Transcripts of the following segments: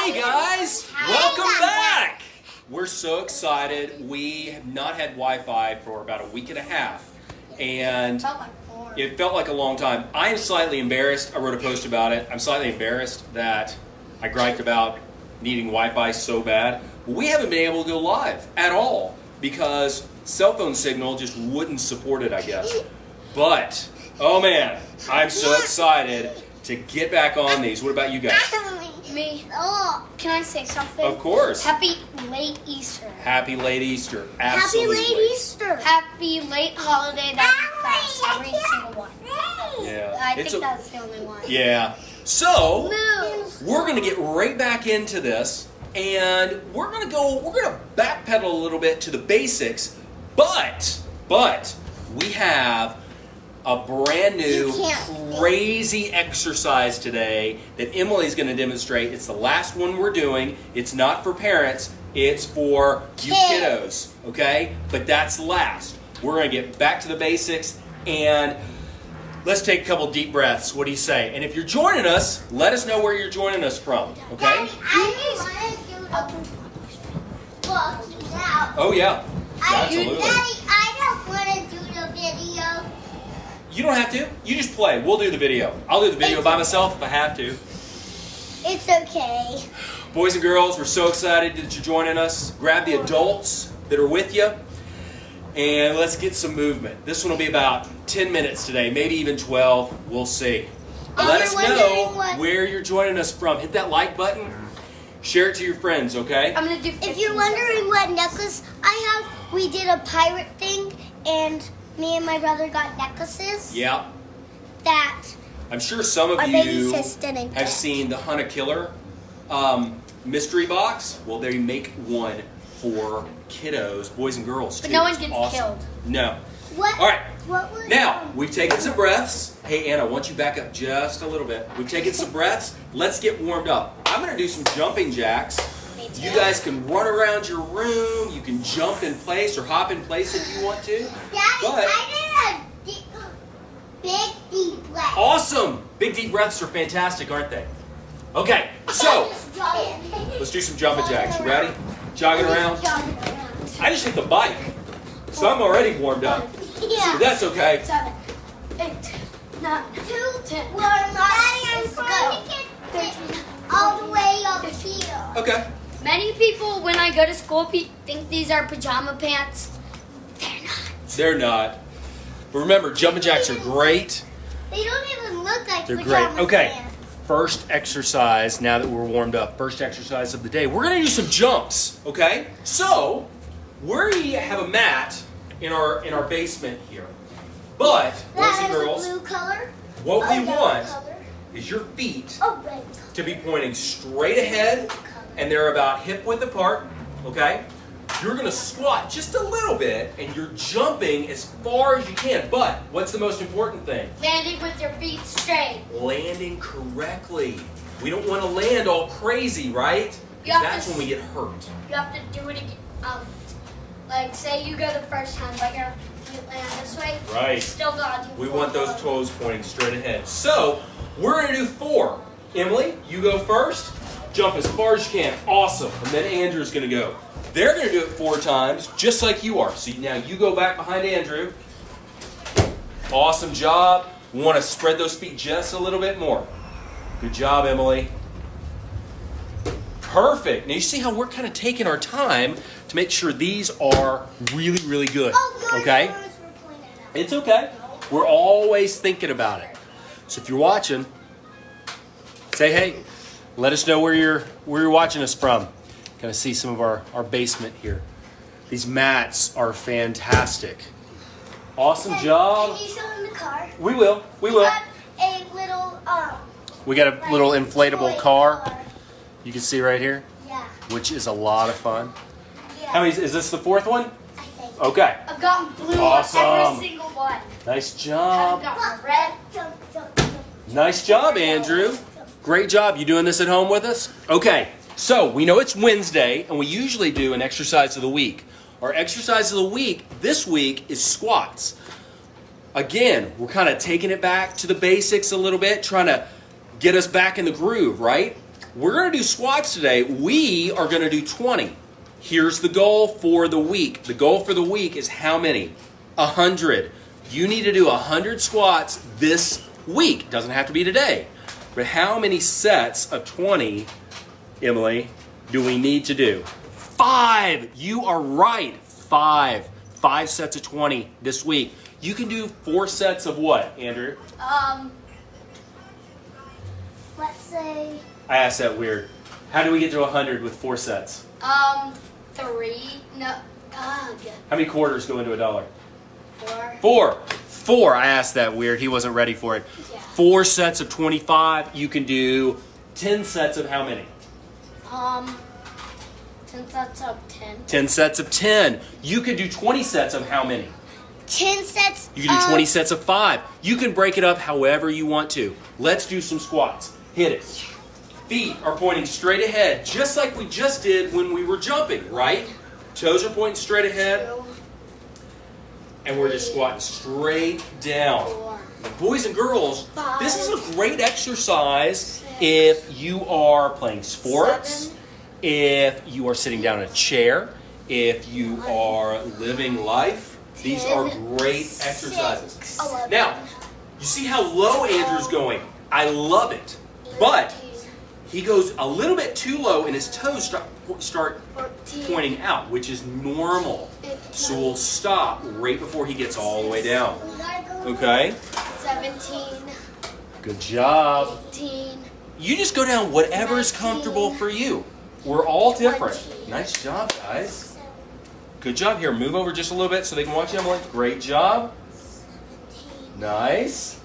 Hi guys, welcome back. We're so excited. We have not had Wi-Fi for about a week and a half, and it felt like a long time. I am slightly embarrassed. I wrote a post about it. I'm slightly embarrassed that I griped about needing Wi-Fi so bad. We haven't been able to go live at all because cell phone signal just wouldn't support it, I guess. But, oh man, I'm so excited to get back on these. What about you guys? Me. Oh, can I say something? Of course. Happy late Easter. Happy late Easter. Absolutely. Happy late Easter. Happy late holiday that fast. Every single one. Yeah. I think that's the only one. Yeah. So, we're going to get right back into this, and we're going to backpedal a little bit to the basics, but we have a brand new crazy exercise today that Emily's going to demonstrate. It's the last one we're doing. It's not for parents. It's for you kiddos, okay? But that's last. We're going to get back to the basics, and let's take a couple deep breaths. What do you say? And if you're joining us, let us know where you're joining us from, okay? Daddy, I want to do the book now. Oh, yeah. Absolutely. Daddy, I don't want to do the video. You don't have to. You just play. We'll do the video. I'll do the video by myself if I have to. It's okay. Boys and girls, we're so excited that you're joining us. Grab the adults that are with you, and let's get some movement. This one will be about 10 minutes today, maybe even 12. We'll see. Let us know where you're joining us from. Hit that like button. Share it to your friends, okay? I'm gonna do. If you're wondering what necklace I have, we did a pirate thing, and me and my brother got necklaces. Yeah. That I'm sure some of our you baby sis didn't have get. seen the Hunt a Killer mystery box. Well, they make one for kiddos, boys and girls, too. But no one It's gets awesome. killed. No. What? All right. What was Now, we've taken some breaths. Hey, Anna, I want you back up just a little bit. We've taken some breaths. Let's get warmed up. I'm going to do some jumping jacks. You guys can run around your room. You can jump in place or hop in place if you want to. Daddy, But I did a big deep breath. awesome! Big deep breaths are fantastic, aren't they? Okay, so let's do some jumping jacks. You ready? Jogging around. I just hit the bike, so I'm already warmed up. Yeah. So that's okay. 7, 8, 9, 10. Daddy, I'm trying to get all the way up here. Okay. Many people, when I go to school, think these are pajama pants. They're not. They're not. But remember, jumping jacks are great. They don't even look like They're pajama great. Okay. pants. First exercise, now that we're warmed up, first exercise of the day. We're going to do some jumps, okay? So, we have a mat in our basement here. But, boys That and has girls, a blue color. what we yellow want color. is your feet Oh, red to be pointing straight ahead, and they're about hip width apart, okay? You're going to squat just a little bit, and you're jumping as far as you can. But what's the most important thing? Landing with your feet straight. Landing correctly. We don't want to land all crazy, right? You have That's to when we get hurt. You have to do it again. Like, say you go the first time, but your feet land this way. Right. You still gotta do We 4 want those more. toes pointing straight ahead. So, we're going to do 4. Emily, you go first. Jump as far as you can. Awesome. And then Andrew's going to go. They're going to do it 4 times, just like you are. So now you go back behind Andrew. Awesome job. We want to spread those feet just a little bit more. Good job, Emily. Perfect. Now you see how we're kind of taking our time to make sure these are really, really good. Oh, Okay? yours were pointed out. It's okay. We're always thinking about it. So if you're watching, say hey. Let us know where you're watching us from. Kind of see some of our basement here. These mats are fantastic. Awesome job. Can you show them the car? We will. We We will. got a little We got a little inflatable toy car. You can see right here, Yeah. which is a lot of fun. Yeah. How many is this the 4th one? I think. Okay. I've gotten blue Awesome. on every single one. Nice I've job. gotten red. Jump, jump, jump. Nice job, Andrew. Great job. You doing this at home with us? Okay, so we know it's Wednesday, and we usually do an exercise of the week. Our exercise of the week this week is squats. Again, we're kind of taking it back to the basics a little bit, trying to get us back in the groove, right? we're going to do squats today. We are going to do 20. Here's the goal for the week. The goal for the week is how many? 100. You need to do 100 squats this week. Doesn't have to be today. But how many sets of 20, Emily, do we need to do? 5. You are right. 5. 5 sets of 20 this week. You can do 4 sets of what, Andrew? Let's say. I asked that weird. How do we get to 100 with 4 sets? 3. No. How many quarters go into $1? 4. 4. I asked that weird. He wasn't ready for it. Yeah. 4 sets of 25. You can do 10 sets of how many? 10 sets of 10. 10 sets of 10. You could do 20 sets of how many? 10 sets. You can do 20 sets of 5. You can break it up however you want to. Let's do some squats. Hit it. Feet are pointing straight ahead, just like we just did when we were jumping, right? Toes are pointing straight ahead. 2, And we're just squatting straight down. 4. Now, boys and girls, 5, this is a great exercise 6, if you are playing sports, 7, if you are sitting down in a chair, if you are living life. These are great exercises. 11, Now, you see how low Andrew's going. I love it. But 13, he goes a little bit too low and his toes start 14, pointing out, which is normal. 15, So we'll stop right before he gets all the way down. Okay? 17, Good job. 18, You just go down whatever is comfortable for you. We're all different. 20. Nice job, guys. Good job. Here, move over just a little bit so they can watch you, Emily. Great job. Nice.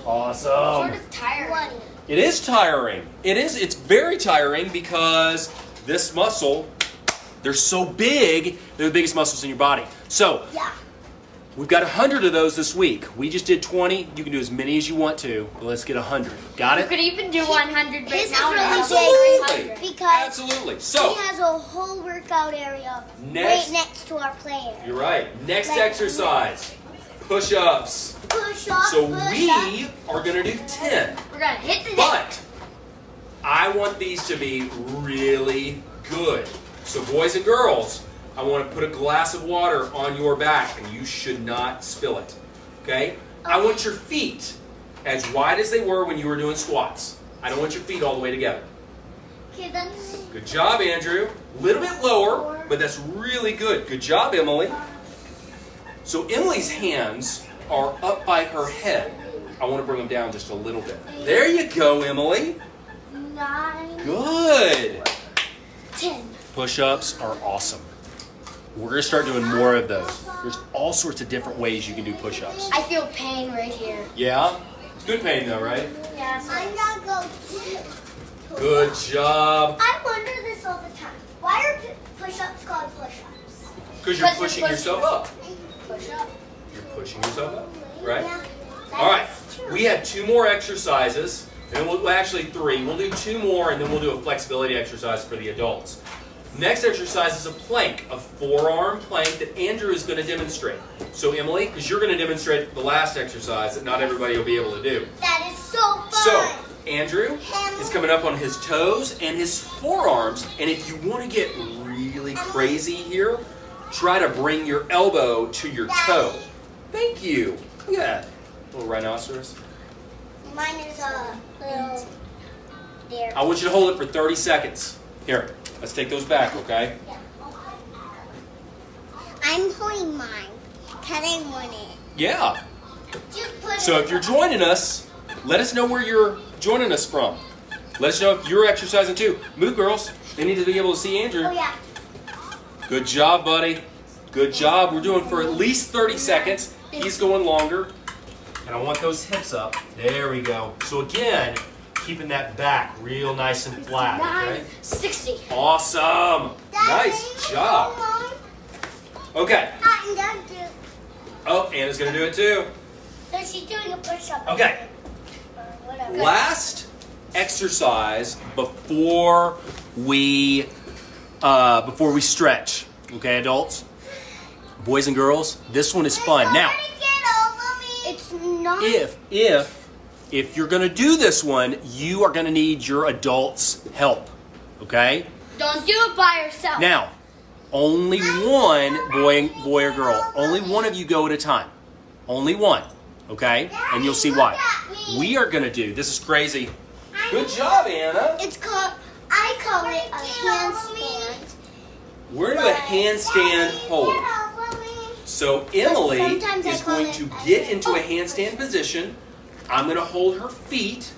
Awesome. sort of tired. It is tiring. It's very tiring because this muscle, they're so big, they're the biggest muscles in your body. So, Yeah. we've got 100 of those this week. We just did 20. You can do as many as you want to, but let's get 100. Got You it? could even do 100 right His is now. really and Absolutely. have Because Absolutely. So, he has a whole workout area Next- right next to our player. you're right. Next Like- exercise, push-ups. Push up, So push up. we are going to do 10. We're going to hit the net. But I want these to be really good. So boys and girls, I want to put a glass of water on your back and you should not spill it. Okay? I want your feet as wide as they were when you were doing squats. I don't want your feet all the way together. Okay, then. Good job, Andrew. A little bit lower, but that's really good. Good job, Emily. So Emily's hands are up by her head. I want to bring them down just a little bit. There you go, Emily. 9, Good. 10. Push-ups are awesome. We're going to start doing more of those. There's all sorts of different ways you can do push-ups. I feel pain right here. Yeah? It's good pain though, right? Yeah, so I'm gonna go. Good job. I wonder this all the time. Why are push-ups called push-ups? Because you're Because you're pushing yourself up. push up. You're pushing yourself up, right? Yeah, All right, that's true. we have 2 more exercises, and we'll actually 3. We'll do 2 more, and then we'll do a flexibility exercise for the adults. Next exercise is a plank, a forearm plank that Andrew is going to demonstrate. So Emily, because you're going to demonstrate the last exercise that not everybody will be able to do. That is so fun. So Andrew is coming up on his toes and his forearms, and if you want to get really crazy here, try to bring your elbow to your toe. Thank you. Look at that. Little rhinoceros. Mine is a little there. I want you to hold it for 30 seconds. Here, let's take those back, okay? I'm holding mine because I want it. Yeah. Just put So it if you're joining us, let us know where you're joining us from. Let us know if you're exercising too. Move, girls. They need to be able to see Andrew. Oh yeah. Good job, buddy. Good job. We're doing for at least 30 seconds. He's going longer. And I want those hips up. There we go. So again, keeping that back real nice and flat. Okay? 960. Awesome. Nice job. Okay. Oh, Anna's going to do it too. So she's doing a push-up. Okay. Or whatever. Last exercise before we stretch. Okay, adults, boys and girls, this one is fun. Now, It's not. if if you're going to do this one, you are going to need your adults' help. Okay? Don't do it by yourself. Now, only one boy or girl. Only one of you go at a time. Only one. Okay? And you'll see why. We are going to do, this is crazy. Good job, Anna. It's called, I call it a handstand. We're going to do a handstand hold. So Emily is going to get into a handstand position. I'm going to hold her feet,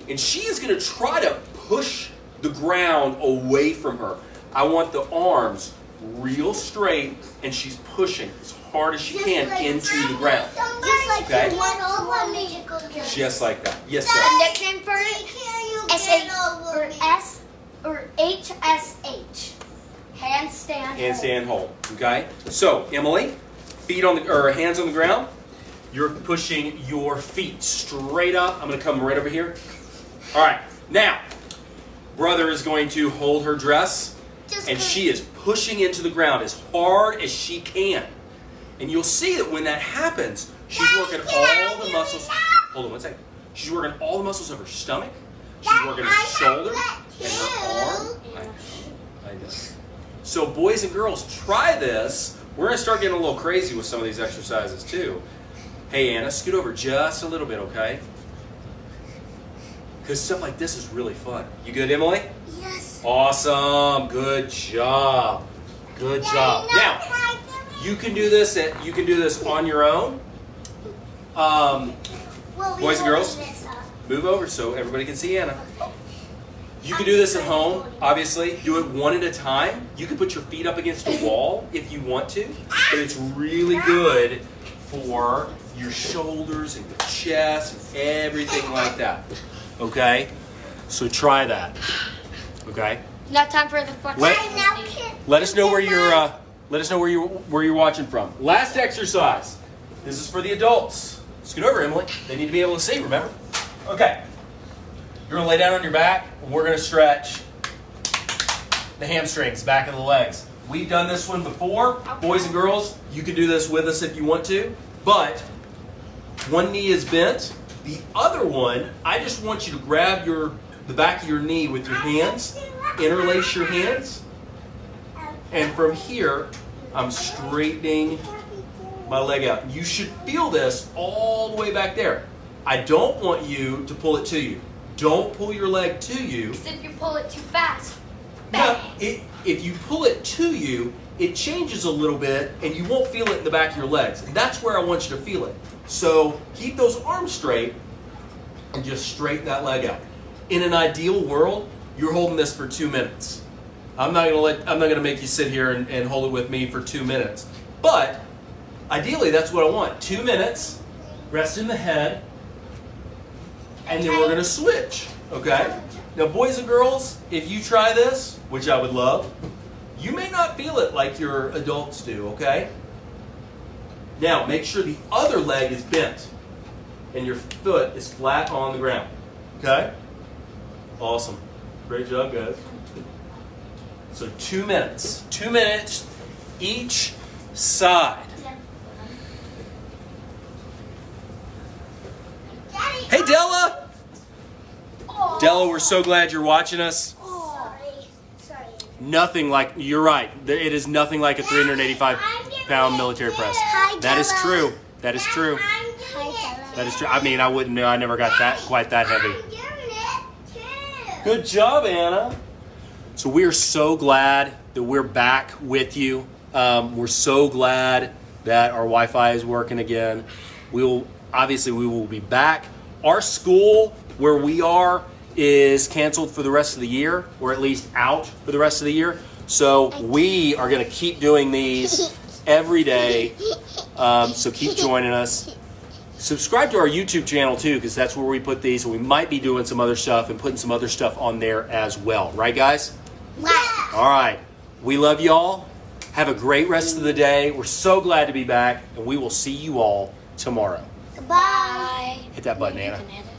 and she is going to try to push the ground away from her. I want the arms real straight, and she's pushing as hard as she can into the ground. Okay? Just like that. Yes, sir. A nickname for it? S or HSH. Handstand. Handstand hold. Okay? So, Emily, hands on the ground. You're pushing your feet straight up. I'm going to come right over here. All right. Now, brother is going to hold her dress, and she is pushing into the ground as hard as she can. And you'll see that when that happens, she's working all the muscles. Hold on one second. She's working all the muscles of her stomach. She's working her shoulder and her arm. I know. So boys and girls, try this. We're going to start getting a little crazy with some of these exercises too. Hey, Anna, scoot over just a little bit, okay? Because stuff like this is really fun. You good, Emily? Yes. Awesome. Good job. Good job. Now, you can do this on your own. Boys and girls, move over so everybody can see Anna. You can do this at home, obviously. Do it one at a time. You can put your feet up against a wall if you want to, but it's really good for your shoulders and your chest and everything like that. Okay? So try that. Okay? Now time for the flex. Let us know where you're watching from. Last exercise. This is for the adults. Scoot over, Emily. They need to be able to see, remember? Okay. You're going to lay down on your back, and we're going to stretch the hamstrings, back of the legs. We've done this one before. Okay. Boys and girls, you can do this with us if you want to. But one knee is bent. The other one, I just want you to grab the back of your knee with your hands, interlace your hands, and from here, I'm straightening my leg out. You should feel this all the way back there. I don't want you to pull it to you. Don't pull your leg to you. Because if you pull it too fast, bang. No, if you pull it to you, it changes a little bit, and you won't feel it in the back of your legs. And that's where I want you to feel it. So keep those arms straight, and just straighten that leg out. In an ideal world, you're holding this for 2 minutes. I'm not gonna make you sit here and hold it with me for 2 minutes. But ideally, that's what I want. 2 minutes, rest in the head, and then we're gonna switch. Okay? Now, boys and girls, if you try this, which I would love, you may not feel it like your adults do. Okay? Now, make sure the other leg is bent and your foot is flat on the ground. Okay? Awesome. Great job, guys. So 2 minutes. 2 minutes each side. Hey, Della! oh. Della, we're so glad you're watching us. Sorry. Nothing like, you're right. It is nothing like a 385-pound military press. Hi, That is Della. true. That is true. That is true. I mean, I wouldn't know. I never got that quite that heavy. Good job, Anna. So we are so glad that we're back with you. We're so glad that our Wi-Fi is working again. We will be back. Our school, where we are, is canceled for the rest of the year, or at least out for the rest of the year. So we are going to keep doing these every day. So keep joining us. Subscribe to our YouTube channel too, because that's where we put these. And we might be doing some other stuff and putting some other stuff on there as well. Right, guys? Wow. All right. We love y'all. Have a great rest of the day. We're so glad to be back, and we will see you all tomorrow. Goodbye. Hit that button, Anna. You can edit.